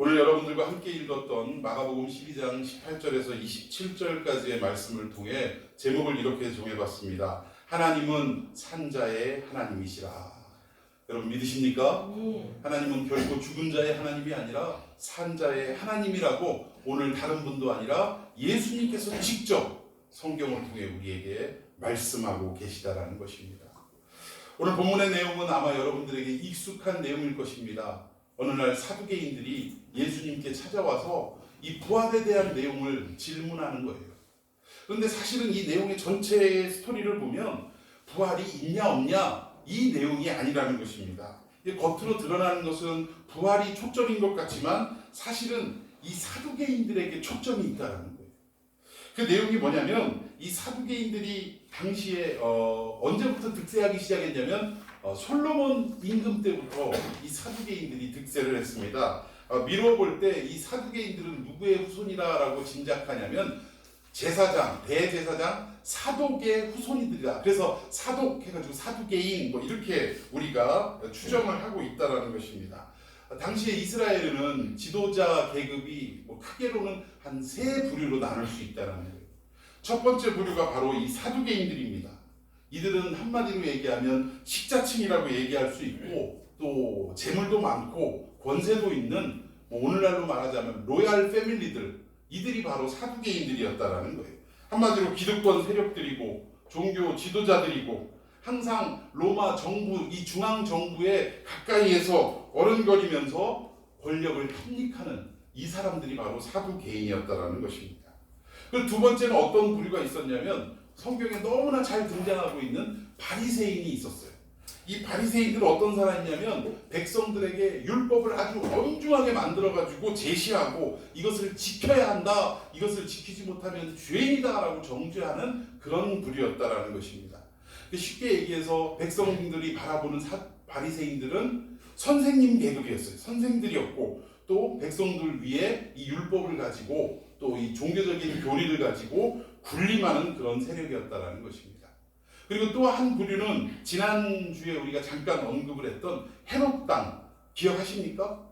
오늘 여러분들과 함께 읽었던 마가복음 12장 18절에서 27절까지의 말씀을 통해 제목을 이렇게 정해봤습니다. 하나님은 산자의 하나님이시라. 여러분 믿으십니까? 하나님은 결코 죽은 자의 하나님이 아니라 산자의 하나님이라고 오늘 다른 분도 아니라 예수님께서 직접 성경을 통해 우리에게 말씀하고 계시다라는 것입니다. 오늘 본문의 내용은 아마 여러분들에게 익숙한 내용일 것입니다. 어느 날 사두개인들이 예수님께 찾아와서 이 부활에 대한 내용을 질문하는 거예요. 그런데 사실은 이 내용의 전체의 스토리를 보면 부활이 있냐 없냐 이 내용이 아니라는 것입니다. 겉으로 드러나는 것은 부활이 초점인 것 같지만 사실은 이 사두개인들에게 초점이 있다는 거예요. 그 내용이 뭐냐면 이 사두개인들이 당시에 언제부터 득세하기 시작했냐면 솔로몬 임금 때부터 이 사두개인들이 득세를 했습니다. 미루어 볼 때 이 사두개인들은 누구의 후손이라고 짐작하냐면 제사장, 대제사장 사독의 후손이들이다. 그래서 사독 해가지고 사두개인 뭐 이렇게 우리가 추정을 하고 있다라는 것입니다. 당시에 이스라엘은 지도자 계급이 크게로는 한 세 부류로 나눌 수 있다는 거예요. 첫 번째 부류가 바로 이 사두개인들입니다. 이들은 한마디로 얘기하면 식자층이라고 얘기할 수 있고 또 재물도 많고 권세도 있는 오늘날로 말하자면 로얄 패밀리들, 이들이 바로 사두개인들이었다라는 거예요. 한마디로 기득권 세력들이고 종교 지도자들이고 항상 로마 정부, 이 중앙 정부에 가까이에서 어른거리면서 권력을 탐닉하는 이 사람들이 바로 사두개인이었다라는 것입니다. 그 두 번째는 어떤 부류가 있었냐면 성경에 너무나 잘 등장하고 있는 바리새인이 있었어요. 이 바리새인들은 어떤 사람이냐면 백성들에게 율법을 아주 엄중하게 만들어가지고 제시하고 이것을 지켜야 한다, 이것을 지키지 못하면 죄인이다라고 정죄하는 그런 부류였다라는 것입니다. 쉽게 얘기해서 백성들이 바라보는 바리새인들은 선생님 계급이었어요. 선생들이었고 또 백성들 위에 이 율법을 가지고 또 이 종교적인 교리를 가지고 군림하는 그런 세력이었다라는 것입니다. 그리고 또 한 부류는 지난주에 우리가 잠깐 언급을 했던 헤롯 당 기억하십니까?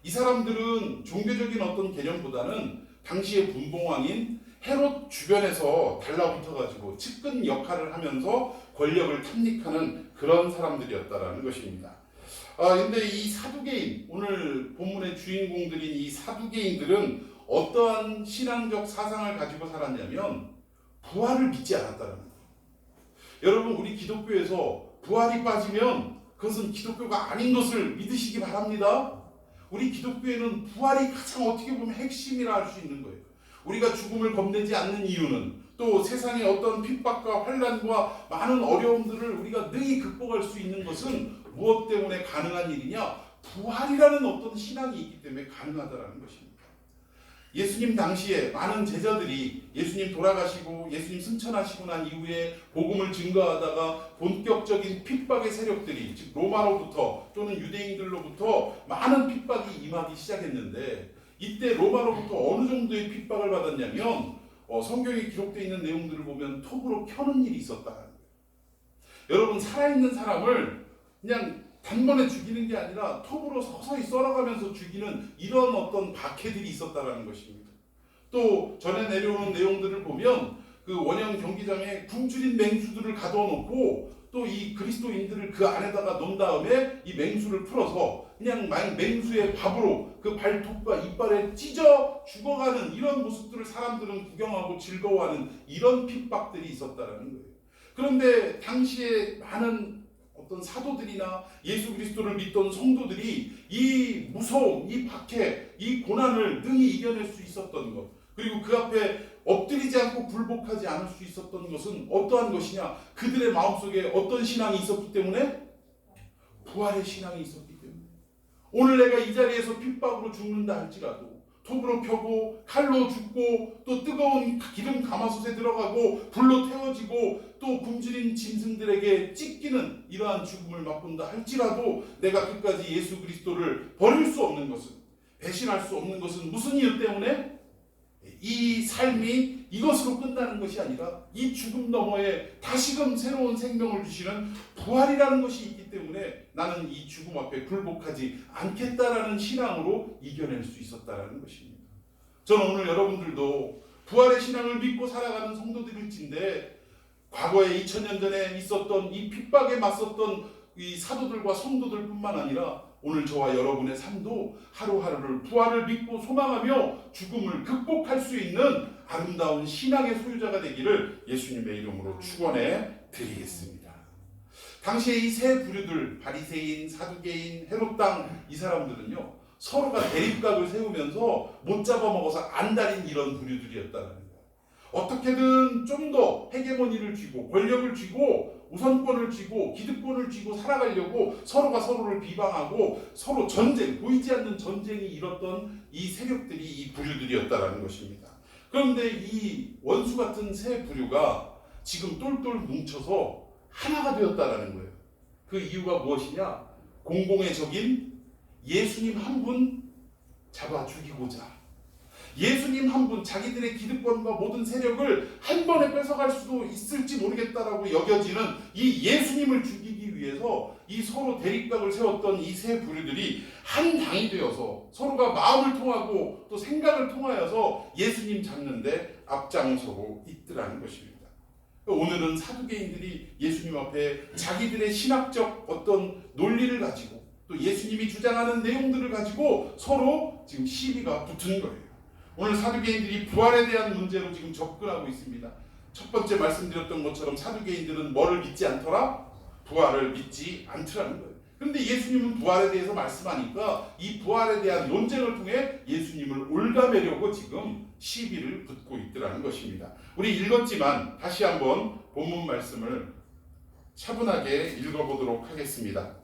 이 사람들은 종교적인 어떤 개념보다는 당시의 분봉왕인 헤롯 주변에서 달라붙어가지고 측근 역할을 하면서 권력을 탐닉하는 그런 사람들이었다라는 것입니다. 근데 이 사두개인, 오늘 본문의 주인공들인 이 사두개인들은 어떠한 신앙적 사상을 가지고 살았냐면 부활을 믿지 않았다는 거예요. 여러분, 우리 기독교에서 부활이 빠지면 그것은 기독교가 아닌 것을 믿으시기 바랍니다. 우리 기독교에는 부활이 가장 어떻게 보면 핵심이라 할 수 있는 거예요. 우리가 죽음을 겁내지 않는 이유는 또 세상의 어떤 핍박과 환난과 많은 어려움들을 우리가 능히 극복할 수 있는 것은 무엇 때문에 가능한 일이냐? 부활이라는 어떤 신앙이 있기 때문에 가능하다는 것입니다. 예수님 당시에 많은 제자들이 예수님 돌아가시고 예수님 승천하시고 난 이후에 복음을 증거하다가 본격적인 핍박의 세력들이 즉 로마로부터 또는 유대인들로부터 많은 핍박이 임하기 시작했는데 이때 로마로부터 어느 정도의 핍박을 받았냐면 성경에 기록되어 있는 내용들을 보면 톱으로 켜는 일이 있었다는 거예요. 여러분, 살아있는 사람을 그냥 단번에 죽이는 게 아니라 톱으로 서서히 썰어가면서 죽이는 이런 어떤 박해들이 있었다는 것입니다. 또 전에 내려오는 내용들을 보면 그 원형 경기장에 굶주린 맹수들을 가둬놓고 또 이 그리스도인들을 그 안에다가 놓은 다음에 이 맹수를 풀어서 그냥 맹수의 밥으로 그 발톱과 이빨에 찢어 죽어가는 이런 모습들을 사람들은 구경하고 즐거워하는 이런 핍박들이 있었다는 거예요. 그런데 당시에 많은 어떤 사도들이나 예수 그리스도를 믿던 성도들이 이 무서움, 이 박해, 이 고난을 능히 이겨낼 수 있었던 것, 그리고 그 앞에 엎드리지 않고 굴복하지 않을 수 있었던 것은 어떠한 것이냐? 그들의 마음속에 어떤 신앙이 있었기 때문에? 부활의 신앙이 있었기 때문에. 오늘 내가 이 자리에서 핍박으로 죽는다 할지라도 톱으로 펴고 칼로 죽고 또 뜨거운 기름 가마솥에 들어가고 불로 태워지고 또 굶주린 짐승들에게 찢기는 이러한 죽음을 맛본다 할지라도 내가 끝까지 예수 그리스도를 버릴 수 없는 것은, 배신할 수 없는 것은 무슨 이유 때문에? 이 삶이 이것으로 끝나는 것이 아니라 이 죽음 너머에 다시금 새로운 생명을 주시는 부활이라는 것이 있기 때문에 나는 이 죽음 앞에 굴복하지 않겠다라는 신앙으로 이겨낼 수 있었다라는 것입니다. 저는 오늘 여러분들도 부활의 신앙을 믿고 살아가는 성도들일진데 과거에 2000년 전에 있었던 이 핍박에 맞섰던 이 사도들과 성도들뿐만 아니라 오늘 저와 여러분의 삶도 하루하루를 부활을 믿고 소망하며 죽음을 극복할 수 있는 아름다운 신앙의 소유자가 되기를 예수님의 이름으로 축원해 드리겠습니다. 당시에 이 세 부류들 바리새인, 사두개인, 헤롯당 이 사람들은요 서로가 대립각을 세우면서 못 잡아먹어서 안달인 이런 부류들이었다는 거예요. 어떻게든 좀 더 헤게모니를 쥐고 권력을 쥐고 우선권을 쥐고 기득권을 쥐고 살아가려고 서로가 서로를 비방하고 서로 전쟁, 보이지 않는 전쟁이 일었던 이 세력들이 이 부류들이었다는 것입니다. 그런데 이 원수 같은 세 부류가 지금 똘똘 뭉쳐서 하나가 되었다는 거예요. 그 이유가 무엇이냐? 공공의 적인 예수님 한 분 잡아 죽이고자 예수님 한 분, 자기들의 기득권과 모든 세력을 한 번에 뺏어갈 수도 있을지 모르겠다라고 여겨지는 이 예수님을 죽이기 위해서 이 서로 대립각을 세웠던 이 세 부류들이 한 당이 되어서 서로가 마음을 통하고 또 생각을 통하여서 예수님 잡는데 앞장서고 있더라는 것입니다. 오늘은 사두개인들이 예수님 앞에 자기들의 신학적 어떤 논리를 가지고 또 예수님이 주장하는 내용들을 가지고 서로 지금 시비가 붙은 거예요. 오늘 사두개인들이 부활에 대한 문제로 지금 접근하고 있습니다. 첫 번째 말씀드렸던 것처럼 사두개인들은 뭐를 믿지 않더라? 부활을 믿지 않더라는 거예요. 그런데 예수님은 부활에 대해서 말씀하니까 이 부활에 대한 논쟁을 통해 예수님을 올가매려고 지금 시비를 붙고 있더라는 것입니다. 우리 읽었지만 다시 한번 본문 말씀을 차분하게 읽어보도록 하겠습니다.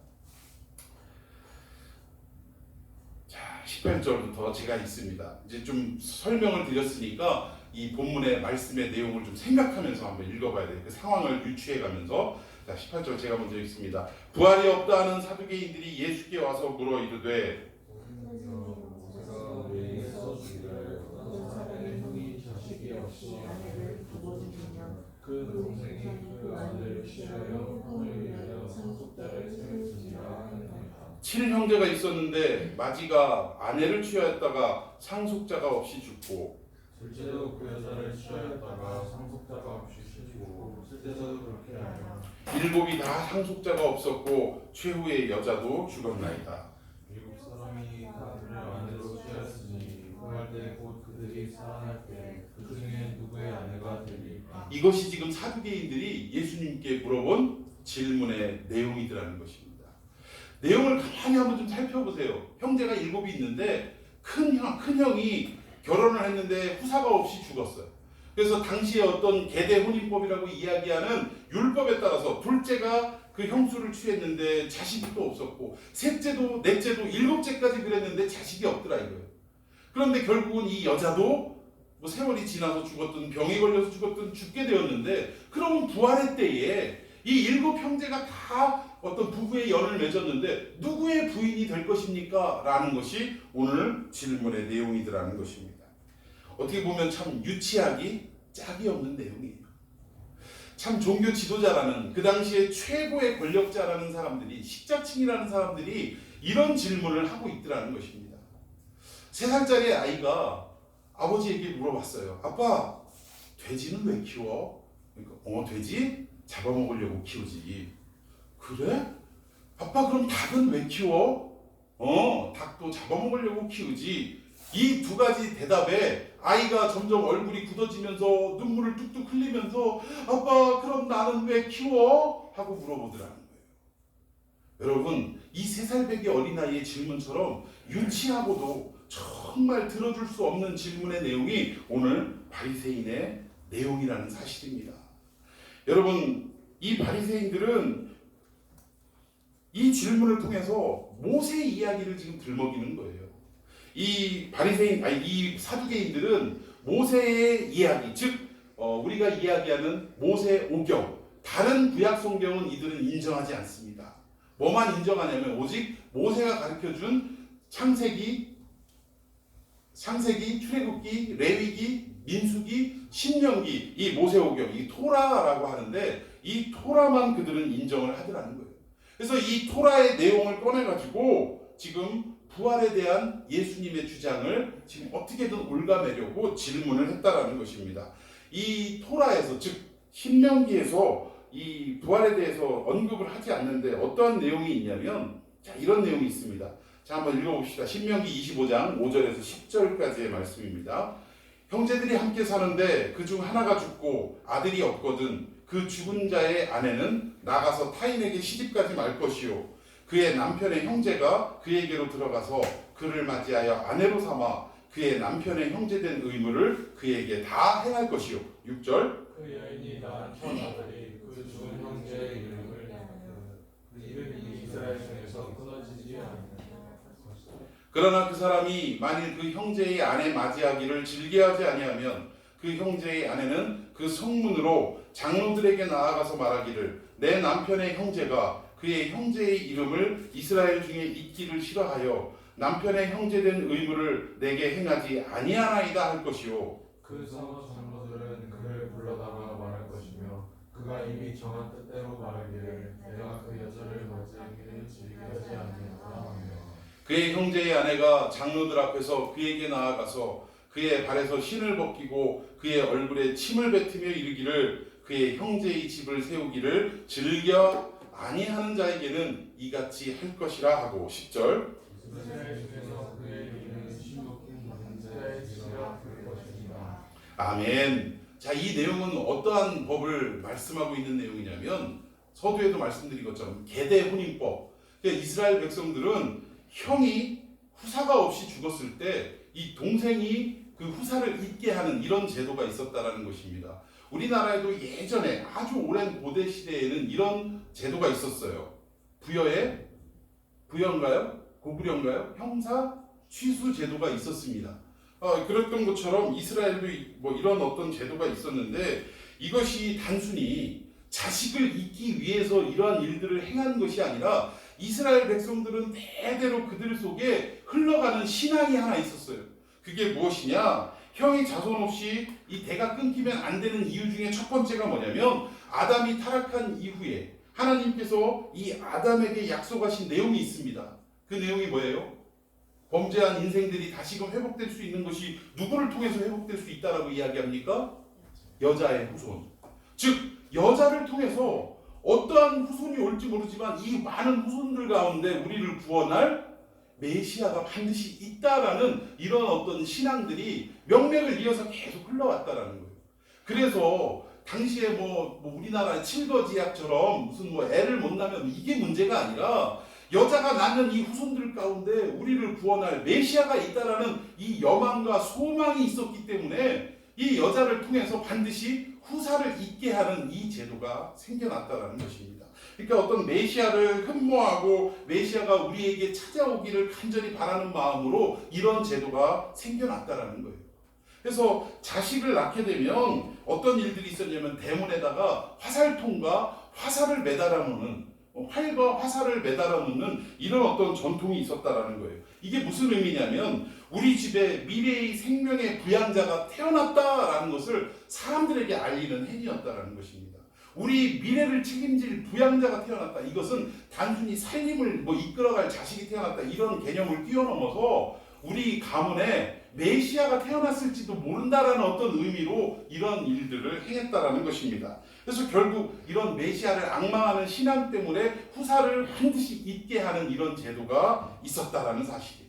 18절부터 제가 있습니다. 이제 좀 설명을 드렸으니까 이 본문의 말씀의 내용을 좀 생각하면서 한번 읽어봐야 돼요. 그 상황을 유추해가면서. 자, 18절 제가 먼저 읽습니다. 부활이 없다 하는 사두개인들이 예수께 와서 물어 이르되 그 동생이 그 아들을 싫어하여 그를 위하여 상속자를 세우지라 하느니라. 7형제가 있었는데 마지가 아내를 취하였다가 상속자가 없이 죽고 둘째도 그 여자를 취하였다가 상속자가 없이 죽고 셋째도 그렇게 하여 일곱이 다 상속자가 없었고 최후의 여자도 죽었나이다. 일곱 사람이 그들을 아내로 취하였으니 구할 때 곧 그들이 살아날 때 그 중에 누구의 아내가 되리까. 이것이 지금 사두개인들이 예수님께 물어본 질문의 내용이더라는 것입니다. 내용을 가만히 한번 좀 살펴보세요. 형제가 7이 있는데 큰형이 결혼을 했는데 후사가 없이 죽었어요. 그래서 당시에 어떤 계대 혼인법이라고 이야기하는 율법에 따라서 둘째가 그 형수를 취했는데 자식이 또 없었고 셋째도 넷째도 7째까지 그랬는데 자식이 없더라 이거예요. 그런데 결국은 이 여자도 뭐 세월이 지나서 죽었든 병에 걸려서 죽었든 죽게 되었는데 그러면 부활의 때에 이 7형제가 다 어떤 부부의 연을 맺었는데 누구의 부인이 될 것입니까? 라는 것이 오늘 질문의 내용이더라는 것입니다. 어떻게 보면 참 유치하기 짝이 없는 내용이에요. 참 종교 지도자라는 그 당시에 최고의 권력자라는 사람들이 식자층이라는 사람들이 이런 질문을 하고 있더라는 것입니다. 3살짜리 아이가 아버지에게 물어봤어요. 아빠, 돼지는 왜 키워? 그러니까 돼지? 잡아먹으려고 키우지. 그래? 아빠 그럼 닭은 왜 키워? 닭도 잡아먹으려고 키우지. 이 두 가지 대답에 아이가 점점 얼굴이 굳어지면서 눈물을 뚝뚝 흘리면서 아빠 그럼 나는 왜 키워? 하고 물어보더라는 거예요. 여러분 이 3살배기 어린아이의 질문처럼 유치하고도 정말 들어줄 수 없는 질문의 내용이 오늘 바리새인의 내용이라는 사실입니다. 여러분 이 바리새인들은 이 질문을 통해서 모세 이야기를 지금 들먹이는 거예요. 이 사두개인들은 모세의 이야기, 즉 우리가 이야기하는 모세 오경, 다른 구약 성경은 이들은 인정하지 않습니다. 뭐만 인정하냐면 오직 모세가 가르쳐준 창세기 창세기, 출애굽기, 레위기, 민수기, 신명기, 이 모세오경, 이 토라라고 하는데 이 토라만 그들은 인정을 하더라는 거예요. 그래서 이 토라의 내용을 꺼내가지고 지금 부활에 대한 예수님의 주장을 지금 어떻게든 올가매려고 질문을 했다라는 것입니다. 이 토라에서, 즉 신명기에서 이 부활에 대해서 언급을 하지 않는데 어떠한 내용이 있냐면, 자, 이런 내용이 있습니다. 자, 한번 읽어봅시다. 신명기 25장 5절에서 10절까지의 말씀입니다. 형제들이 함께 사는데 그중 하나가 죽고 아들이 없거든 그 죽은 자의 아내는 나가서 타인에게 시집가지 말 것이요 그의 남편의 형제가 그에게로 들어가서 그를 맞이하여 아내로 삼아 그의 남편의 형제된 의무를 그에게 다 행할 것이요. 6절 그 여인이 낳은 첫 아들이 그 죽은 형제의 이름을 그 이름이 이스라엘 중에서 끊어지지 않는 그러나 그 사람이 만일 그 형제의 아내 맞이하기를 즐겨하지 아니하면 그 형제의 아내는 그 성문으로 장로들에게 나아가서 말하기를 내 남편의 형제가 그의 형제의 이름을 이스라엘 중에 잊기를 싫어하여 남편의 형제된 의무를 내게 행하지 아니하나이다 할 것이요. 그 성읍 장로들은 그를 불러다가 말할 것이며 그가 이미 정한 뜻대로 말하기를 내가 그 여자를 맞이하기를 즐겨하지 아니하노라 하며 그의 형제의 아내가 장로들 앞에서 그에게 나아가서 그의 발에서 신을 벗기고 그의 얼굴에 침을 뱉으며 이르기를 그의 형제의 집을 세우기를 즐겨 아니하는 자에게는 이같이 할 것이라 하고 10절 이스라엘 중에서 그의 이름은 신복인 남자의 집이라 부를 것이니라. 아멘. 자, 이 내용은 어떠한 법을 말씀하고 있는 내용이냐면 서두에도 말씀드린 것처럼 계대 혼인법. 그러니까 이스라엘 백성들은 형이 후사가 없이 죽었을 때 이 동생이 그 후사를 잇게 하는 이런 제도가 있었다라는 것입니다. 우리나라에도 예전에 아주 오랜 고대 시대에는 이런 제도가 있었어요. 부여인가요? 고구려인가요? 형사 취수 제도가 있었습니다. 그랬던 것처럼 이스라엘도 뭐 이런 어떤 제도가 있었는데 이것이 단순히 자식을 잇기 위해서 이러한 일들을 행한 것이 아니라 이스라엘 백성들은 대대로 그들 속에 흘러가는 신앙이 하나 있었어요. 그게 무엇이냐? 형이 자손 없이 이 대가 끊기면 안 되는 이유 중에 첫 번째가 뭐냐면 아담이 타락한 이후에 하나님께서 이 아담에게 약속하신 내용이 있습니다. 그 내용이 뭐예요? 범죄한 인생들이 다시금 회복될 수 있는 것이 누구를 통해서 회복될 수 있다라고 이야기합니까? 여자의 후손. 즉 여자를 통해서 어떠한 후손이 올지 모르지만 이 많은 후손들 가운데 우리를 구원할 메시아가 반드시 있다라는 이런 어떤 신앙들이 명맥을 이어서 계속 흘러왔다라는 거예요. 그래서 당시에 뭐 우리나라 칠거지약처럼 무슨 뭐 애를 못 낳으면 이게 문제가 아니라 여자가 낳는 이 후손들 가운데 우리를 구원할 메시아가 있다라는 이 여망과 소망이 있었기 때문에 이 여자를 통해서 반드시 후사를 잇게 하는 이 제도가 생겨났다라는 것입니다. 그러니까 어떤 메시아를 흠모하고 메시아가 우리에게 찾아오기를 간절히 바라는 마음으로 이런 제도가 생겨났다라는 거예요. 그래서 자식을 낳게 되면 어떤 일들이 있었냐면 대문에다가 화살통과 화살을 매달아 놓는, 활과 화살을 매달아 놓는 이런 어떤 전통이 있었다라는 거예요. 이게 무슨 의미냐면 우리 집에 미래의 생명의 부양자가 태어났다라는 것을 사람들에게 알리는 행위였다라는 것입니다. 우리 미래를 책임질 부양자가 태어났다. 이것은 단순히 살림을 이끌어갈 자식이 태어났다. 이런 개념을 뛰어넘어서 우리 가문에 메시아가 태어났을지도 모른다라는 어떤 의미로 이런 일들을 행했다라는 것입니다. 그래서 결국 이런 메시아를 앙망하는 신앙 때문에 후사를 반드시 잇게 하는 이런 제도가 있었다라는 사실이에요.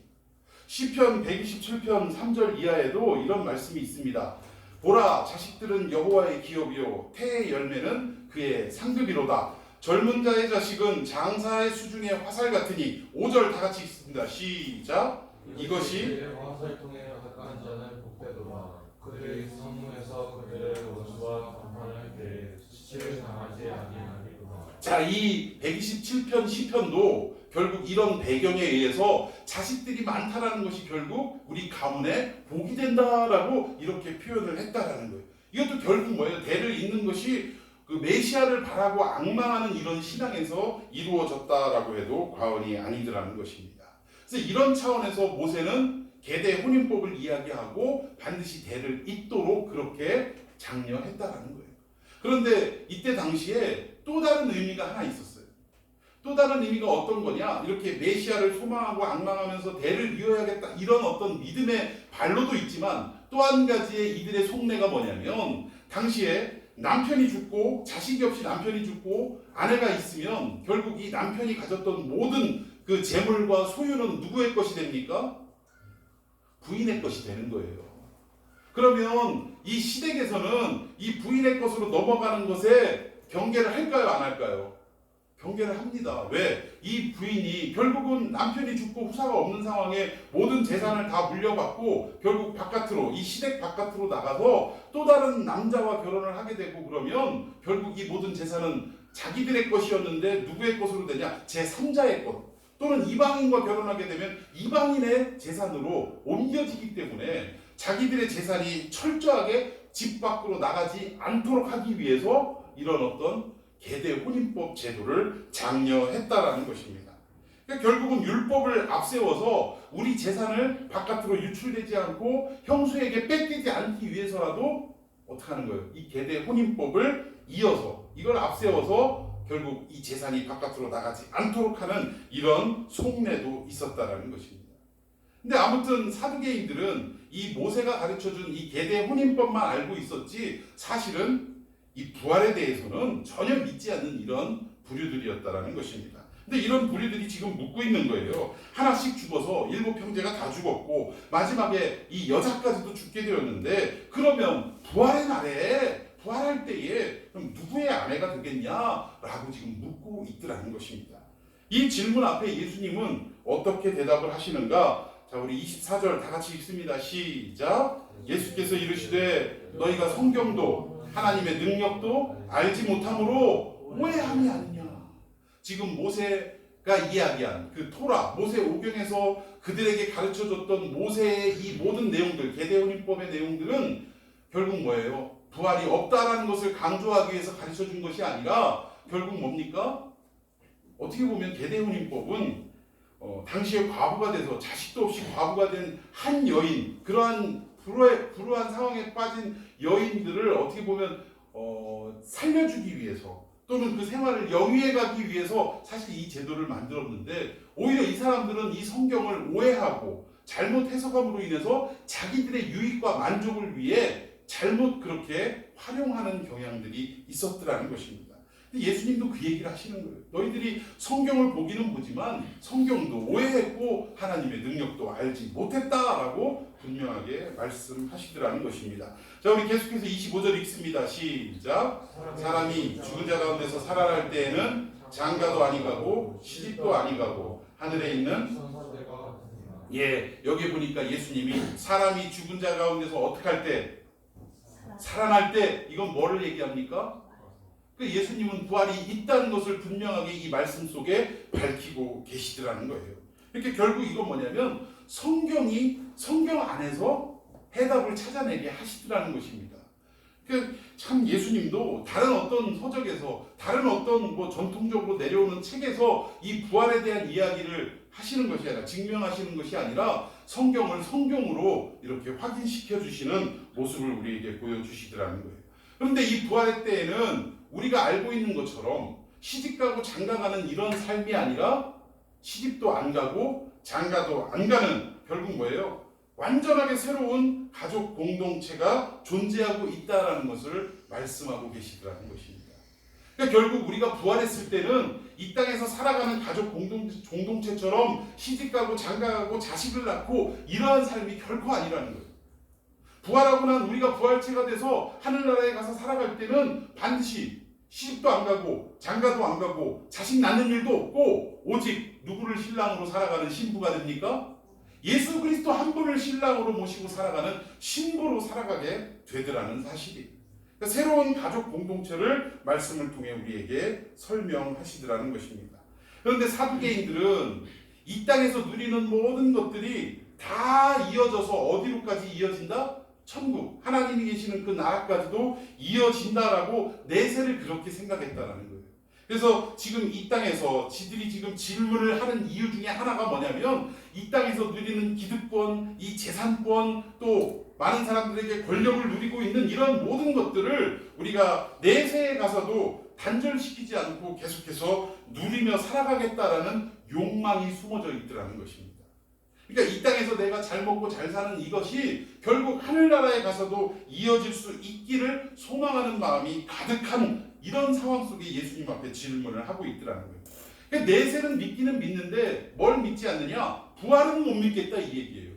시편 127편 3절 이하에도 이런 말씀이 있습니다. 보라, 자식들은 여호와의 기업이요 태의 열매는 그의 상급이로다. 젊은 자의 자식은 장사의 수중의 화살 같으니. 5절 다 같이 읽습니다. 시작. 이것이 화살통에 가까운 자는 복되도다. 그들의 성문에서 그들의 원수와 간판을 때 수치를 당하지 아니하리로다. 자, 이 127편 시편도 결국 이런 배경에 의해서 자식들이 많다라는 것이 결국 우리 가문에 복이 된다라고 이렇게 표현을 했다라는 거예요. 이것도 결국 뭐예요? 대를 잇는 것이 그 메시아를 바라고 앙망하는 이런 신앙에서 이루어졌다라고 해도 과언이 아니더라는 것입니다. 그래서 이런 차원에서 모세는 계대 혼인법을 이야기하고 반드시 대를 잇도록 그렇게 장려했다라는 거예요. 그런데 이때 당시에 또 다른 의미가 하나 있었어요. 또 다른 의미가 어떤 거냐? 이렇게 메시아를 소망하고 앙망하면서 대를 이어야겠다 이런 어떤 믿음의 발로도 있지만 또 한 가지의 이들의 속내가 뭐냐면 당시에 남편이 죽고 자식이 없이 남편이 죽고 아내가 있으면 결국 이 남편이 가졌던 모든 그 재물과 소유는 누구의 것이 됩니까? 부인의 것이 되는 거예요. 그러면 이 시댁에서는 이 부인의 것으로 넘어가는 것에 경계를 할까요? 안 할까요? 경계를 합니다. 왜? 이 부인이 결국은 남편이 죽고 후사가 없는 상황에 모든 재산을 다 물려받고 결국 바깥으로 이 시댁 바깥으로 나가서 또 다른 남자와 결혼을 하게 되고 그러면 결국 이 모든 재산은 자기들의 것이었는데 누구의 것으로 되냐? 제3자의 것 또는 이방인과 결혼하게 되면 이방인의 재산으로 옮겨지기 때문에 자기들의 재산이 철저하게 집 밖으로 나가지 않도록 하기 위해서 이런 어떤 계대 혼인법 제도를 장려했다라는 것입니다. 그러니까 결국은 율법을 앞세워서 우리 재산을 바깥으로 유출되지 않고 형수에게 뺏기지 않기 위해서라도 어떻게 하는 거예요? 이 계대 혼인법을 이어서 이걸 앞세워서 결국 이 재산이 바깥으로 나가지 않도록 하는 이런 속내도 있었다라는 것입니다. 근데 아무튼 사두개인들은 이 모세가 가르쳐준 이 계대 혼인법만 알고 있었지 사실은 이 부활에 대해서는 전혀 믿지 않는 이런 부류들이었다라는 것입니다. 근데 이런 부류들이 지금 묻고 있는 거예요. 하나씩 죽어서 7 형제가 다 죽었고 마지막에 이 여자까지도 죽게 되었는데 그러면 부활의 날에 부활할 때에 그럼 누구의 아내가 되겠냐라고 지금 묻고 있더라는 것입니다. 이 질문 앞에 예수님은 어떻게 대답을 하시는가? 자, 우리 24절 다 같이 읽습니다. 시작. 예수께서 이르시되 너희가 성경도 하나님의 능력도 알지 못함으로 오해함이 아니냐. 지금 모세가 이야기한 그 토라, 모세 오경에서 그들에게 가르쳐줬던 모세의 이 모든 내용들, 계대혼인법의 내용들은 결국 뭐예요? 부활이 없다라는 것을 강조하기 위해서 가르쳐준 것이 아니라 결국 뭡니까? 어떻게 보면 계대혼인법은 당시에 과부가 돼서 자식도 없이 과부가 된 한 여인, 그러한 불우한 상황에 빠진 여인들을 어떻게 보면 살려주기 위해서 또는 그 생활을 영위해 가기 위해서 사실 이 제도를 만들었는데 오히려 이 사람들은 이 성경을 오해하고 잘못 해석함으로 인해서 자기들의 유익과 만족을 위해 잘못 그렇게 활용하는 경향들이 있었더라는 것입니다. 예수님도 그 얘기를 하시는 거예요. 너희들이 성경을 보기는 보지만 성경도 오해했고 하나님의 능력도 알지 못했다라고 분명하게 말씀하시더라는 것입니다. 자, 우리 계속해서 25절 읽습니다. 시작. 사람이 죽은 자 가운데서 살아날 때에는 장가도 아니가고 시집도 아니가고 하늘에 있는 여기 보니까 예수님이 사람이 죽은 자 가운데서 어떻게 할 때? 살아날 때 이건 뭐를 얘기합니까? 그 예수님은 부활이 있다는 것을 분명하게 이 말씀 속에 밝히고 계시더라는 거예요. 이렇게 결국 이건 뭐냐면 성경 안에서 해답을 찾아내게 하시더라는 것입니다. 참 예수님도 다른 어떤 서적에서 다른 어떤 전통적으로 내려오는 책에서 이 부활에 대한 이야기를 하시는 것이 아니라 증명하시는 것이 아니라 성경을 성경으로 이렇게 확인시켜 주시는 모습을 우리에게 보여주시더라는 거예요. 그런데 이 부활의 때에는 우리가 알고 있는 것처럼 시집가고 장가가는 이런 삶이 아니라 시집도 안 가고 장가도 안 가는 결국 뭐예요? 완전하게 새로운 가족 공동체가 존재하고 있다는 것을 말씀하고 계시더라는 것입니다. 그러니까 결국 우리가 부활했을 때는 이 땅에서 살아가는 가족 공동체처럼 시집가고 장가가고 자식을 낳고 이러한 삶이 결코 아니라는 거예요. 부활하고 난 우리가 부활체가 돼서 하늘나라에 가서 살아갈 때는 반드시 시집도 안 가고 장가도 안 가고 자식 낳는 일도 없고 오직 누구를 신랑으로 살아가는 신부가 됩니까? 예수 그리스도 한 분을 신랑으로 모시고 살아가는 신부로 살아가게 되더라는 사실이. 그러니까 새로운 가족 공동체를 말씀을 통해 우리에게 설명하시더라는 것입니다. 그런데 사두개인들은 이 땅에서 누리는 모든 것들이 다 이어져서 어디로까지 이어진다? 천국, 하나님이 계시는 그 나라까지도 이어진다라고 내세를 그렇게 생각했다라는 거예요. 그래서 지금 이 땅에서 지들이 지금 질문을 하는 이유 중에 하나가 뭐냐면 이 땅에서 누리는 기득권, 이 재산권, 또 많은 사람들에게 권력을 누리고 있는 이런 모든 것들을 우리가 내세에 가서도 단절시키지 않고 계속해서 누리며 살아가겠다라는 욕망이 숨어져 있더라는 것입니다. 그러니까 이 땅에서 내가 잘 먹고 잘 사는 이것이 결국 하늘나라에 가서도 이어질 수 있기를 소망하는 마음이 가득한 이런 상황 속에 예수님 앞에 질문을 하고 있더라는 거예요. 그러니까 내세는 믿기는 믿는데 뭘 믿지 않느냐? 부활은 못 믿겠다 이 얘기예요.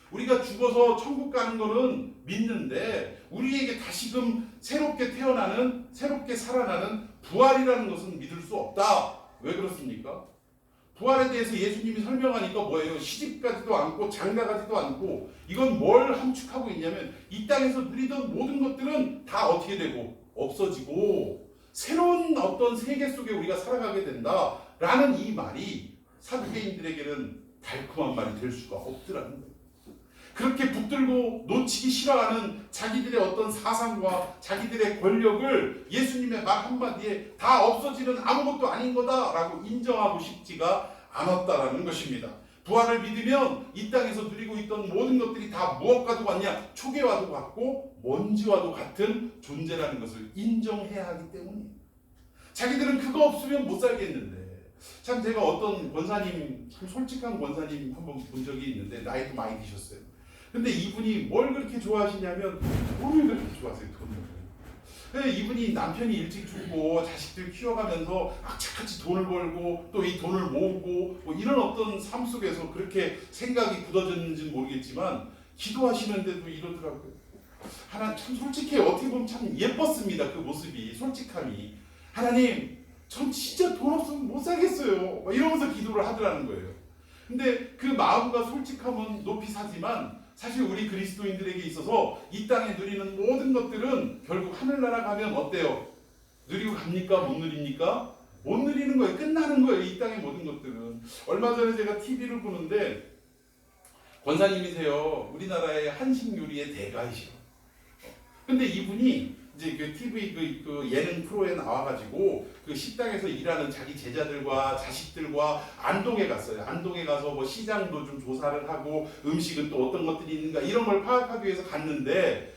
우리가 죽어서 천국 가는 거는 믿는데 우리에게 다시금 새롭게 태어나는, 새롭게 살아나는 부활이라는 것은 믿을 수 없다. 왜 그렇습니까? 부활에 대해서 예수님이 설명하니까 뭐예요? 시집가지도 않고 장가가지도 않고 이건 뭘 함축하고 있냐면 이 땅에서 누리던 모든 것들은 다 어떻게 되고 없어지고 새로운 어떤 세계 속에 우리가 살아가게 된다라는 이 말이 사두개인들에게는 달콤한 말이 될 수가 없더라는 거예요. 그렇게 붙들고 놓치기 싫어하는 자기들의 어떤 사상과 자기들의 권력을 예수님의 말 한마디에 다 없어지는 아무것도 아닌 거다라고 인정하고 싶지가 않았다라는 것입니다. 부활을 믿으면 이 땅에서 누리고 있던 모든 것들이 다 무엇과도 같냐? 초계와도 같고 먼지와도 같은 존재라는 것을 인정해야 하기 때문이에요. 자기들은 그거 없으면 못 살겠는데 참 제가 어떤 권사님, 참 솔직한 권사님 한번 본 적이 있는데 나이도 많이 드셨어요. 근데 이분이 뭘 그렇게 좋아하시냐면 돈을 그렇게 좋아하세요. 돈을. 이분이 남편이 일찍 죽고 자식들 키워가면서 악착같이 돈을 벌고 또 이 돈을 모으고 뭐 이런 어떤 삶 속에서 그렇게 생각이 굳어졌는지는 모르겠지만 기도하시는데도 이러더라고요. 하나님 참 솔직히 어떻게 보면 참 예뻤습니다. 그 모습이, 솔직함이. 하나님 전 진짜 돈 없으면 못 살겠어요. 이러면서 기도를 하더라는 거예요. 근데 그 마음과 솔직함은 높이 사지만 사실 우리 그리스도인들에게 있어서 이 땅에 누리는 모든 것들은 결국 하늘나라 가면 어때요? 누리고 갑니까? 못 누립니까? 못 누리는 거예요. 끝나는 거예요. 이 땅의 모든 것들은. 얼마 전에 제가 TV를 보는데 권사님이세요. 우리나라의 한식 요리의 대가이시죠. 근데 이분이 이제 그 TV 그 예능 프로에 나와가지고 그 식당에서 일하는 자기 제자들과 자식들과 안동에 갔어요. 안동에 가서 뭐 시장도 좀 조사를 하고 음식은 또 어떤 것들이 있는가 이런 걸 파악하기 위해서 갔는데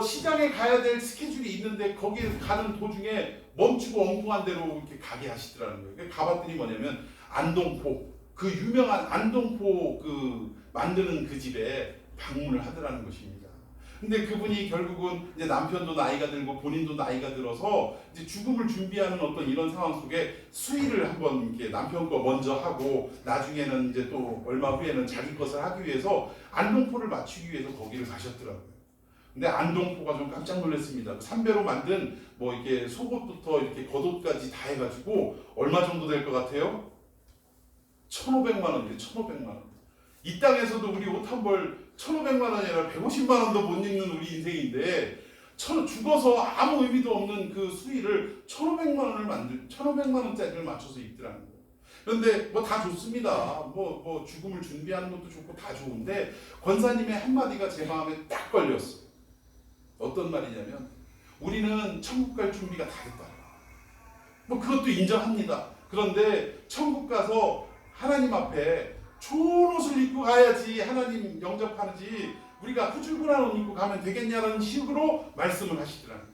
시장에 가야 될 스케줄이 있는데 거기에 가는 도중에 멈추고 엉뚱한 데로 이렇게 가게 하시더라는 거예요. 가봤더니 뭐냐면 안동포 그 유명한 안동포 그 만드는 그 집에 방문을 하더라는 것입니다. 근데 그분이 결국은 이제 남편도 나이가 들고 본인도 나이가 들어서 이제 죽음을 준비하는 어떤 이런 상황 속에 수의를 한번 이렇게 남편 거 먼저 하고 나중에는 이제 또 얼마 후에는 자기 것을 하기 위해서 안동포를 맞추기 위해서 거기를 가셨더라고요. 근데 안동포가 좀 깜짝 놀랐습니다. 삼배로 만든 뭐 이렇게 속옷부터 이렇게 겉옷까지 다 해가지고 얼마 정도 될 것 같아요? 1,500만 원이에요. 1,500만 원. 이 땅에서도 우리 옷 한 벌 1,500만 원이 아니라 150만 원도 못 입는 우리 인생인데 죽어서 아무 의미도 없는 그 수의를 1,500만 원짜리를 맞춰서 입더라는 거예요. 그런데 뭐 다 좋습니다. 뭐 죽음을 준비하는 것도 좋고 다 좋은데 권사님의 한마디가 제 마음에 딱 걸렸어요. 어떤 말이냐면 우리는 천국 갈 준비가 다 됐다. 뭐 그것도 인정합니다. 그런데 천국 가서 하나님 앞에 좋은 옷을 입고 가야지 하나님 영접하는지 우리가 후줄근한 옷 입고 가면 되겠냐라는 식으로 말씀을 하시더라고요.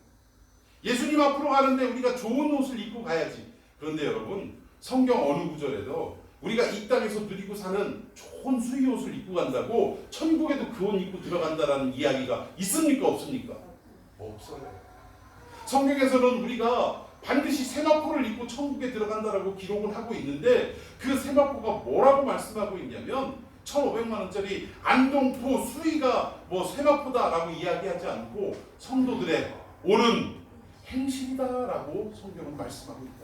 예수님 앞으로 가는데 우리가 좋은 옷을 입고 가야지. 그런데 여러분 성경 어느 구절에도 우리가 이 땅에서 누리고 사는 좋은 수의 옷을 입고 간다고 천국에도 그 옷 입고 들어간다라는 이야기가 있습니까? 없습니까? 없어요. 성경에서는 우리가 반드시 세마포를 입고 천국에 들어간다라고 기록을 하고 있는데 그 세마포가 뭐라고 말씀하고 있냐면 1,500만 원짜리 안동포 수의가 뭐 세마포다라고 이야기하지 않고 성도들의 옳은 행실이다라고 성경은 말씀하고 있다.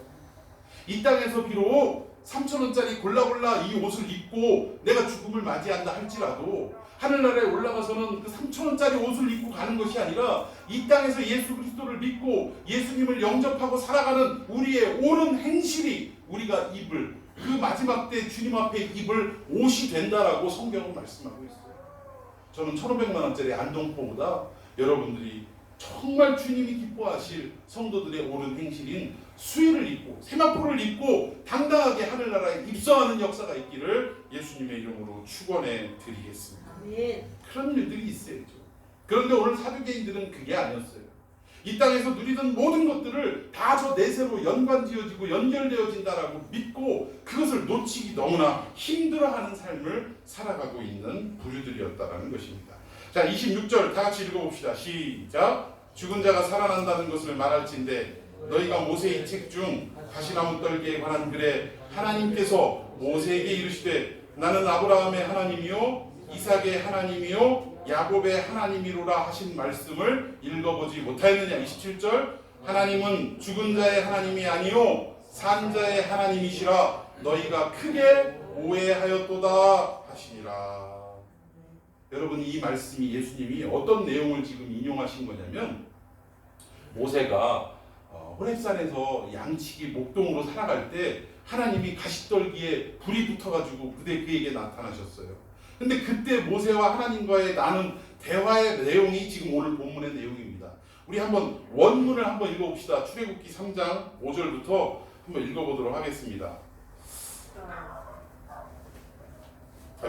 이 땅에서 비록 3,000원짜리 골라골라 이 옷을 입고 내가 죽음을 맞이한다 할지라도 하늘나라에 올라가서는 그 3,000원짜리 옷을 입고 가는 것이 아니라 이 땅에서 예수 그리스도를 믿고 예수님을 영접하고 살아가는 우리의 옳은 행실이 우리가 입을 그 마지막 때 주님 앞에 입을 옷이 된다라고 성경은 말씀하고 있어요. 저는 1,500만 원짜리 안동포보다 여러분들이 정말 주님이 기뻐하실 성도들의 옳은 행실인 수의를 입고 세마포를 입고 당당하게 하늘나라에 입성하는 역사가 있기를 예수님의 이름으로 축원해 드리겠습니다. 아멘. 그런 일들이 있어야죠. 그런데 오늘 사두개인들은 그게 아니었어요. 이 땅에서 누리던 모든 것들을 다 저 내세로 연관지어지고 연결되어진다라고 믿고 그것을 놓치기 너무나 힘들어하는 삶을 살아가고 있는 부류들이었다라는 것입니다. 자, 26절 다 같이 읽어봅시다. 시작. 죽은 자가 살아난다는 것을 말할진대 너희가 모세의 책 중 가시나무 떨기에 관한 글에 하나님께서 모세에게 이르시되 나는 아브라함의 하나님이요 이삭의 하나님이요 야곱의 하나님이로라 하신 말씀을 읽어보지 못하였느냐. 27절 하나님은 죽은 자의 하나님이 아니요 산 자의 하나님이시라 너희가 크게 오해하였도다 하시니라. 여러분, 이 말씀이 예수님이 어떤 내용을 지금 인용하신 거냐면 모세가 호렙산에서 양치기 목동으로 살아갈 때 하나님이 가시떨기에 불이 붙어가지고 그에게 나타나셨어요. 근데 그때 모세와 하나님과의 나눈 대화의 내용이 지금 오늘 본문의 내용입니다. 우리 한번 원문을 한번 읽어봅시다. 출애굽기 3장 5절부터 한번 읽어보도록 하겠습니다.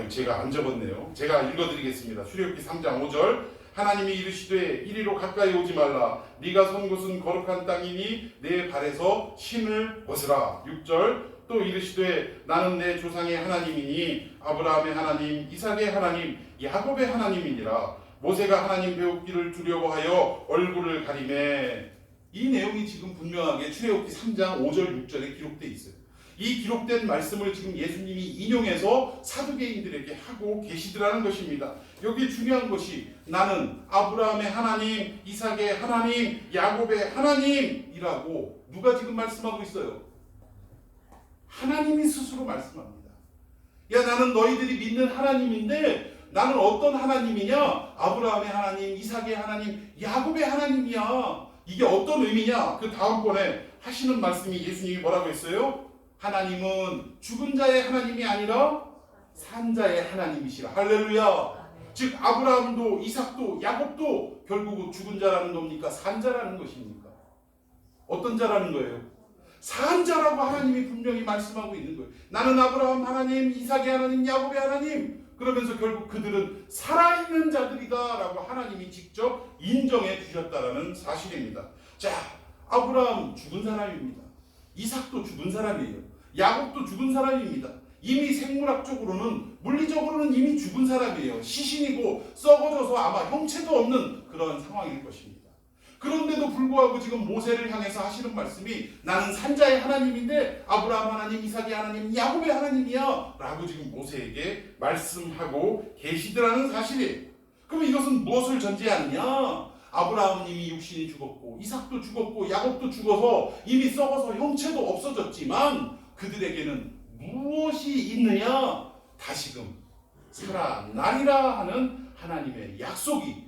제가 안 적었네요. 제가 읽어드리겠습니다. 출애굽기 3장 5절 하나님이 이르시되 이리로 가까이 오지 말라. 네가 선 곳은 거룩한 땅이니 내 발에서 신을 벗으라. 6절 또 이르시되 나는 내 조상의 하나님이니 아브라함의 하나님 이삭의 하나님 야곱의 하나님이니라. 모세가 하나님 배우기를 두려워하여 얼굴을 가리매. 이 내용이 지금 분명하게 출애굽기 3장 5절 6절에 기록되어 있어요. 이 기록된 말씀을 지금 예수님이 인용해서 사두개인들에게 하고 계시더라는 것입니다. 여기 중요한 것이 나는 아브라함의 하나님, 이삭의 하나님, 야곱의 하나님이라고 누가 지금 말씀하고 있어요? 하나님이 스스로 말씀합니다. 야, 나는 너희들이 믿는 하나님인데 나는 어떤 하나님이냐? 아브라함의 하나님, 이삭의 하나님, 야곱의 하나님이야. 이게 어떤 의미냐? 그 다음번에 하시는 말씀이 예수님이 뭐라고 했어요? 하나님은 죽은 자의 하나님이 아니라 산 자의 하나님이시라. 할렐루야. 즉 아브라함도 이삭도 야곱도 결국은 죽은 자라는 겁니까? 산 자라는 것입니까? 어떤 자라는 거예요? 산 자라고 하나님이 분명히 말씀하고 있는 거예요. 나는 아브라함 하나님, 이삭의 하나님, 야곱의 하나님. 그러면서 결국 그들은 살아있는 자들이다라고 하나님이 직접 인정해 주셨다라는 사실입니다. 자, 아브라함 죽은 사람입니다. 이삭도 죽은 사람이에요. 야곱도 죽은 사람입니다. 이미 생물학적으로는 물리적으로는 이미 죽은 사람이에요. 시신이고 썩어져서 아마 형체도 없는 그런 상황일 것입니다. 그런데도 불구하고 지금 모세를 향해서 하시는 말씀이 나는 산자의 하나님인데 아브라함 하나님, 이삭의 하나님, 야곱의 하나님이야 라고 지금 모세에게 말씀하고 계시더라는 사실이에요. 그럼 이것은 무엇을 전제하느냐? 아브라함은 이미 육신이 죽었고 이삭도 죽었고 야곱도 죽어서 이미 썩어서 형체도 없어졌지만 그들에게는 무엇이 있느냐? 다시금 살아나리라 하는 하나님의 약속이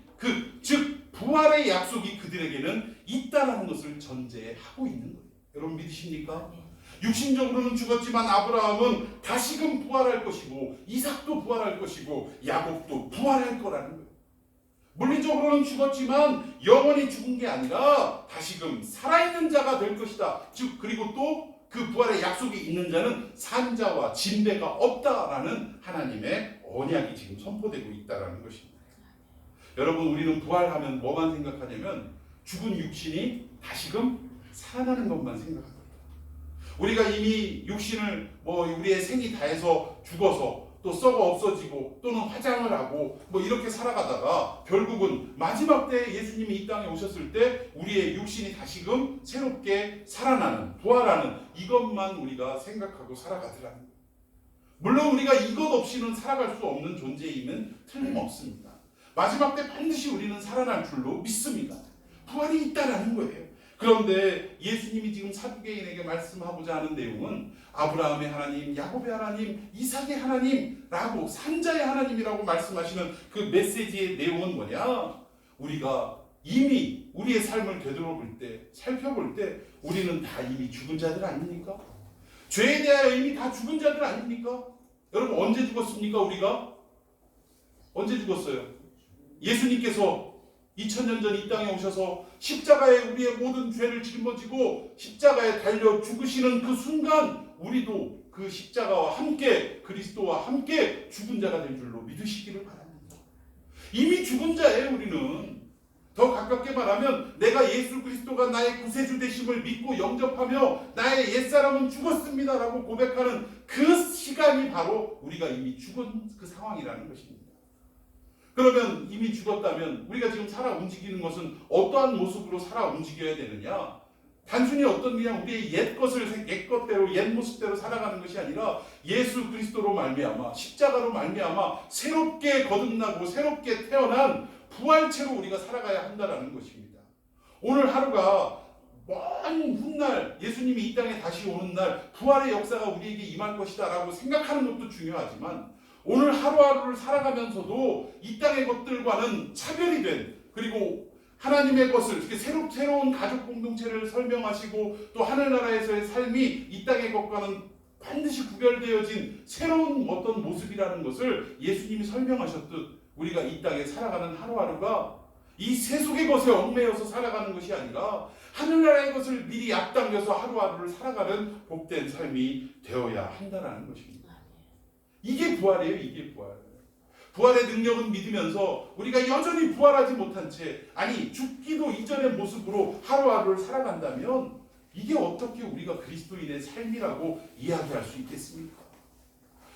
즉 부활의 약속이 그들에게는 있다라는 것을 전제하고 있는 거예요. 여러분 믿으십니까? 육신적으로는 죽었지만 아브라함은 다시금 부활할 것이고 이삭도 부활할 것이고 야곱도 부활할 거라는 거예요. 물리적으로는 죽었지만 영원히 죽은 게 아니라 다시금 살아있는 자가 될 것이다. 즉 그리고 또 그 부활의 약속이 있는 자는 산자와 진배가 없다라는 하나님의 언약이 지금 선포되고 있다라는 것입니다. 여러분 우리는 부활하면 뭐만 생각하냐면 죽은 육신이 다시금 살아나는 것만 생각합니다. 우리가 이미 육신을 우리의 생이 다해서 죽어서 또 썩어 없어지고 또는 화장을 하고 이렇게 살아가다가 결국은 마지막 때 예수님이 이 땅에 오셨을 때 우리의 육신이 다시금 새롭게 살아나는 부활하는 이것만 우리가 생각하고 살아가더라는 거예요. 물론 우리가 이것 없이는 살아갈 수 없는 존재임은 틀림없습니다. 마지막 때 반드시 우리는 살아날 줄로 믿습니다. 부활이 있다라는 거예요. 그런데 예수님이 지금 사두개인에게 말씀하고자 하는 내용은 아브라함의 하나님, 야곱의 하나님, 이삭의 하나님라고 산자의 하나님이라고 말씀하시는 그 메시지의 내용은 뭐냐? 우리가 이미 우리의 삶을 되돌아볼 때, 살펴볼 때 우리는 다 이미 죽은 자들 아닙니까? 죄에 대하여 이미 다 죽은 자들 아닙니까? 여러분 언제 죽었습니까? 우리가? 언제 죽었어요? 예수님께서 2000년 전 이 땅에 오셔서 십자가에 우리의 모든 죄를 짊어지고 십자가에 달려 죽으시는 그 순간 우리도 그 십자가와 함께 그리스도와 함께 죽은 자가 될 줄로 믿으시기를 바랍니다. 이미 죽은 자예요. 우리는 더 가깝게 말하면 내가 예수 그리스도가 나의 구세주 되심을 믿고 영접하며 나의 옛사람은 죽었습니다라고 고백하는 그 시간이 바로 우리가 이미 죽은 그 상황이라는 것입니다. 그러면 이미 죽었다면 우리가 지금 살아 움직이는 것은 어떠한 모습으로 살아 움직여야 되느냐? 단순히 어떤 그냥 우리의 옛 것대로 옛 모습대로 살아가는 것이 아니라 예수 그리스도로 말미암아 십자가로 말미암아 새롭게 거듭나고 새롭게 태어난 부활체로 우리가 살아가야 한다는 것입니다. 오늘 하루가 먼 훗날 예수님이 이 땅에 다시 오는 날 부활의 역사가 우리에게 임할 것이다라고 생각하는 것도 중요하지만 오늘 하루하루를 살아가면서도 이 땅의 것들과는 차별이 된 그리고 하나님의 것을 이렇게 새로운 가족 공동체를 설명하시고 또 하늘나라에서의 삶이 이 땅의 것과는 반드시 구별되어진 새로운 어떤 모습이라는 것을 예수님이 설명하셨듯 우리가 이 땅에 살아가는 하루하루가 이 세속의 것에 얽매여서 살아가는 것이 아니라 하늘나라의 것을 미리 앞당겨서 하루하루를 살아가는 복된 삶이 되어야 한다는 것입니다. 이게 부활이에요. 이게 부활. 부활의 능력은 믿으면서 우리가 여전히 부활하지 못한 채 아니 죽기도 이전의 모습으로 하루하루를 살아간다면 이게 어떻게 우리가 그리스도인의 삶이라고 이야기할 수 있겠습니까?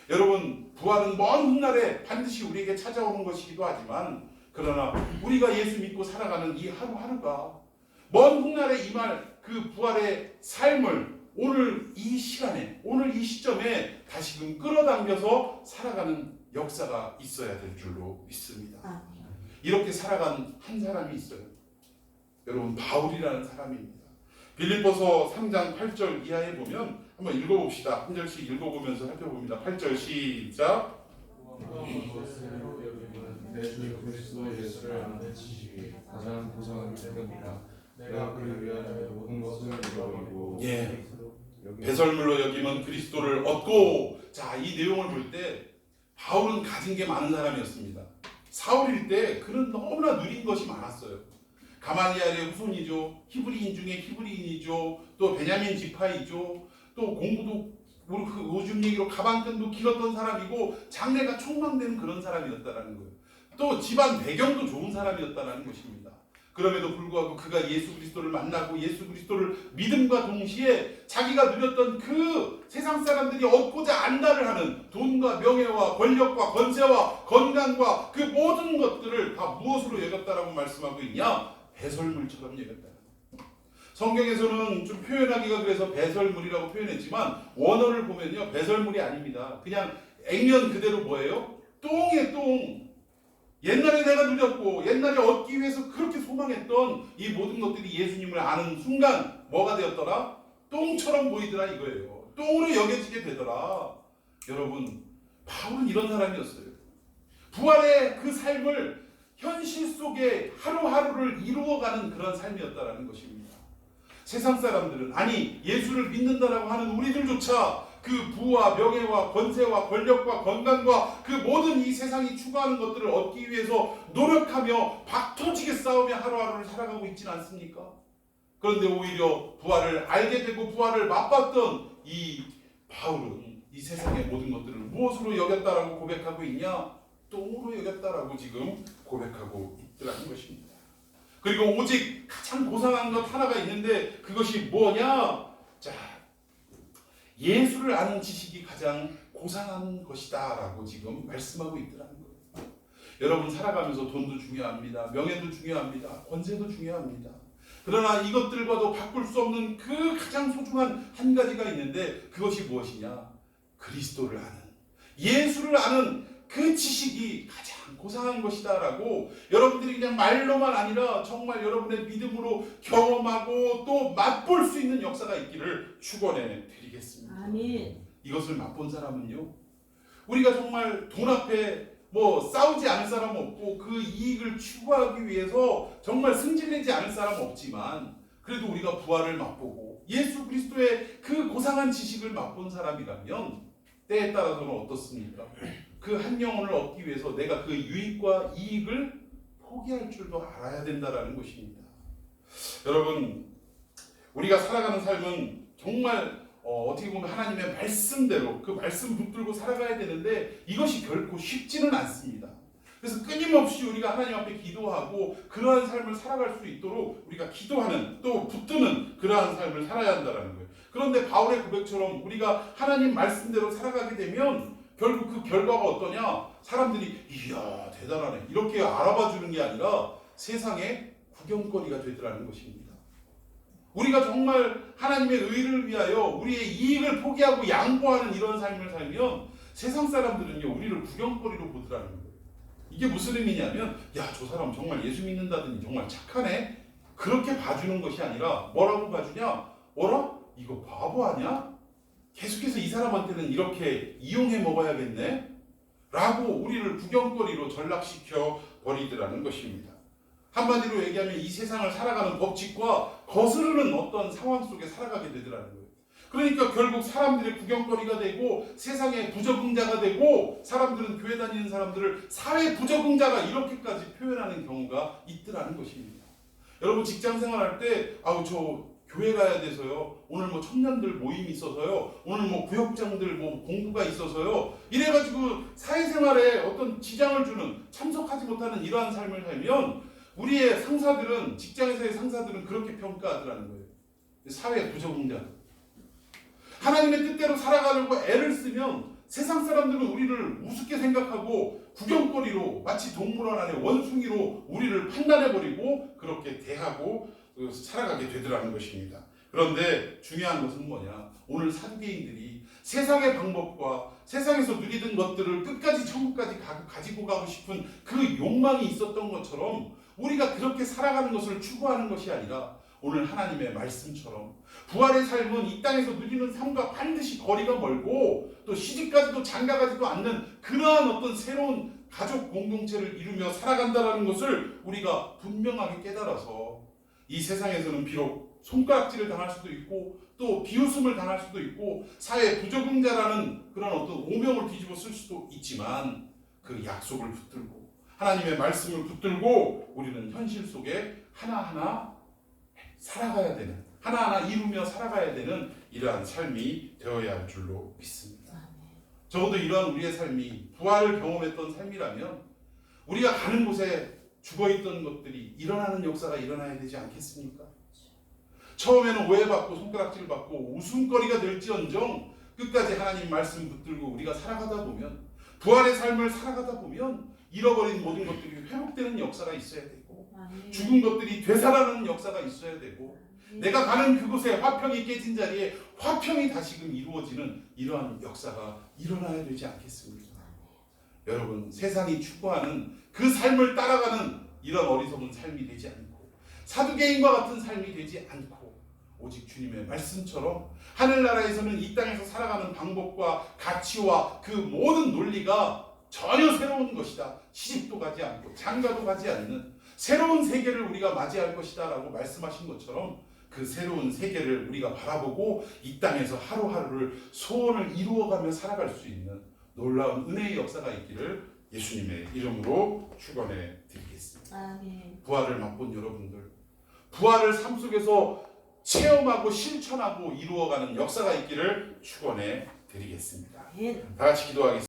여러분 부활은 먼 훗날에 반드시 우리에게 찾아오는 것이기도 하지만 그러나 우리가 예수 믿고 살아가는 이 하루하루가 먼 훗날에 임할 그 부활의 삶을 오늘 이 시간에 오늘 이 시점에 다시금 끌어당겨서 살아가는 역사가 있어야 될 줄로 믿습니다. 이렇게 살아간 한 사람이 있어요. 여러분 바울이라는 사람입니다. 빌립보서 3장 8절 이하에 보면 한번 읽어봅시다. 한 절씩 읽어보면서 살펴봅니다. 8절 시작. 내 주 그리스도 예수를 아는 지식이 가장 고상하기 때문이라. 내가 그를 위하여 모든 것을 잃어버리고 배설물로 여기면 그리스도를 얻고. 자, 이 내용을 볼 때 바울은 가진 게 많은 사람이었습니다. 사울일 때 그는 너무나 누린 것이 많았어요. 가말리엘의 후손이죠. 히브리인 중에 히브리인이죠. 또 베냐민 지파이죠. 또 공부도 요즘 얘기로 가방끈도 길었던 사람이고 장래가 촉망되는 그런 사람이었다는 거예요. 또 집안 배경도 좋은 사람이었다는 것입니다. 그럼에도 불구하고 그가 예수 그리스도를 만나고 예수 그리스도를 믿음과 동시에 자기가 누렸던 그 세상 사람들이 얻고자 안달을 하는 돈과 명예와 권력과 권세와 건강과 그 모든 것들을 다 무엇으로 여겼다라고 말씀하고 있냐? 배설물처럼 여겼다. 성경에서는 좀 표현하기가 그래서 배설물이라고 표현했지만 원어를 보면요 배설물이 아닙니다. 그냥 액면 그대로 뭐예요? 똥이에요. 똥. 옛날에 내가 누렸고 옛날에 얻기 위해서 그렇게 소망했던 이 모든 것들이 예수님을 아는 순간 뭐가 되었더라? 똥처럼 보이더라 이거예요. 똥으로 여겨지게 되더라. 여러분 바울은 이런 사람이었어요. 부활의 그 삶을 현실 속에 하루하루를 이루어가는 그런 삶이었다라는 것입니다. 세상 사람들은 아니 예수를 믿는다라고 하는 우리들조차 그 부와 명예와 권세와 권력과 건강과 그 모든 이 세상이 추구하는 것들을 얻기 위해서 노력하며 박터지게 싸우며 하루하루를 살아가고 있지는 않습니까? 그런데 오히려 부활을 알게 되고 부활을 맛봤던 이 바울은 이 세상의 모든 것들을 무엇으로 여겼다라고 고백하고 있냐? 똥으로 여겼다라고 지금 고백하고 있더라는 것입니다. 그리고 오직 가장 고상한 것 하나가 있는데 그것이 뭐냐? 자, 예수를 아는 지식이 가장 고상한 것이다 라고 지금 말씀하고 있더라는 거예요. 여러분 살아가면서 돈도 중요합니다. 명예도 중요합니다. 권세도 중요합니다. 그러나 이것들과도 바꿀 수 없는 그 가장 소중한 한 가지가 있는데 그것이 무엇이냐? 그리스도를 아는, 예수를 아는 그 지식이 가장 고상한 것이다 라고 여러분들이 그냥 말로만 아니라 정말 여러분의 믿음으로 경험하고 또 맛볼 수 있는 역사가 있기를 축원해 드리겠습니다. 아멘. 이것을 맛본 사람은요 우리가 정말 돈 앞에 뭐 싸우지 않을 사람 없고 그 이익을 추구하기 위해서 정말 승질내지 않을 사람 없지만 그래도 우리가 부활을 맛보고 예수 그리스도의 그 고상한 지식을 맛본 사람이라면 때에 따라서는 어떻습니까? 그 한 영혼을 얻기 위해서 내가 그 유익과 이익을 포기할 줄도 알아야 된다라는 것입니다. 여러분, 우리가 살아가는 삶은 정말 어떻게 보면 하나님의 말씀대로 그 말씀 붙들고 살아가야 되는데 이것이 결코 쉽지는 않습니다. 그래서 끊임없이 우리가 하나님 앞에 기도하고 그러한 삶을 살아갈 수 있도록 우리가 기도하는 또 붙드는 그러한 삶을 살아야 한다는 거예요. 그런데 바울의 고백처럼 우리가 하나님 말씀대로 살아가게 되면 결국 그 결과가 어떠냐? 사람들이 이야 대단하네 이렇게 알아봐 주는 게 아니라 세상의 구경거리가 되더라는 것입니다. 우리가 정말 하나님의 의를 위하여 우리의 이익을 포기하고 양보하는 이런 삶을 살면 세상 사람들은요 우리를 구경거리로 보더라는 거예요. 이게 무슨 의미냐면 야, 저 사람 정말 예수 믿는다더니 정말 착하네 그렇게 봐주는 것이 아니라 뭐라고 봐주냐? 뭐라? 이거 바보 아니야? 계속해서 이 사람한테는 이렇게 이용해 먹어야겠네? 라고 우리를 구경거리로 전락시켜 버리더라는 것입니다. 한마디로 얘기하면 이 세상을 살아가는 법칙과 거스르는 어떤 상황 속에 살아가게 되더라는 거예요. 그러니까 결국 사람들의 구경거리가 되고 세상의 부적응자가 되고 사람들은 교회 다니는 사람들을 사회 부적응자가 이렇게까지 표현하는 경우가 있더라는 것입니다. 여러분 직장 생활할 때 아우 저 교회 가야 돼서요. 오늘 뭐 청년들 모임이 있어서요. 오늘 뭐 구역장들 뭐 공부가 있어서요. 이래가지고 사회생활에 어떤 지장을 주는 참석하지 못하는 이러한 삶을 살면 우리의 상사들은 직장에서의 상사들은 그렇게 평가하더라는 거예요. 사회 부적응자. 하나님의 뜻대로 살아가려고 애를 쓰면 세상 사람들은 우리를 우습게 생각하고 구경거리로 마치 동물원 안에 원숭이로 우리를 판단해버리고 그렇게 대하고 살아가게 되더라는 것입니다. 그런데 중요한 것은 뭐냐? 오늘 사두개인들이 세상의 방법과 세상에서 누리던 것들을 끝까지 천국까지 가지고 가고 싶은 그 욕망이 있었던 것처럼 우리가 그렇게 살아가는 것을 추구하는 것이 아니라 오늘 하나님의 말씀처럼 부활의 삶은 이 땅에서 누리는 삶과 반드시 거리가 멀고 또 시집가지도 장가가지도 않는 그러한 어떤 새로운 가족 공동체를 이루며 살아간다는 것을 우리가 분명하게 깨달아서 이 세상에서는 비록 손가락질을 당할 수도 있고 또 비웃음을 당할 수도 있고 사회 부적응자라는 그런 어떤 오명을 뒤집어 쓸 수도 있지만 그 약속을 붙들고 하나님의 말씀을 붙들고 우리는 현실 속에 하나하나 살아가야 되는 하나하나 이루며 살아가야 되는 이러한 삶이 되어야 할 줄로 믿습니다. 적어도 이러한 우리의 삶이 부활을 경험했던 삶이라면 우리가 가는 곳에 죽어있던 것들이 일어나는 역사가 일어나야 되지 않겠습니까? 처음에는 오해받고 손가락질 받고 웃음거리가 될지언정 끝까지 하나님 말씀 붙들고 우리가 살아가다 보면 부활의 삶을 살아가다 보면 잃어버린 모든 것들이 회복되는 역사가 있어야 되고 죽은 것들이 되살아나는 역사가 있어야 되고 내가 가는 그곳에 화평이 깨진 자리에 화평이 다시금 이루어지는 이러한 역사가 일어나야 되지 않겠습니까? 여러분 세상이 추구하는 그 삶을 따라가는 이런 어리석은 삶이 되지 않고 사두개인과 같은 삶이 되지 않고 오직 주님의 말씀처럼 하늘나라에서는 이 땅에서 살아가는 방법과 가치와 그 모든 논리가 전혀 새로운 것이다. 시집도 가지 않고 장가도 가지 않는 새로운 세계를 우리가 맞이할 것이다 라고 말씀하신 것처럼 그 새로운 세계를 우리가 바라보고 이 땅에서 하루하루를 소원을 이루어가며 살아갈 수 있는 놀라운 은혜의 역사가 있기를 예수님의 이름으로 축원해 드리겠습니다. 아멘. 부활을 맛본 여러분들, 부활을 삶 속에서 체험하고 실천하고 이루어가는 역사가 있기를 축원해 드리겠습니다. 아멘. 다 같이 기도하겠습니다.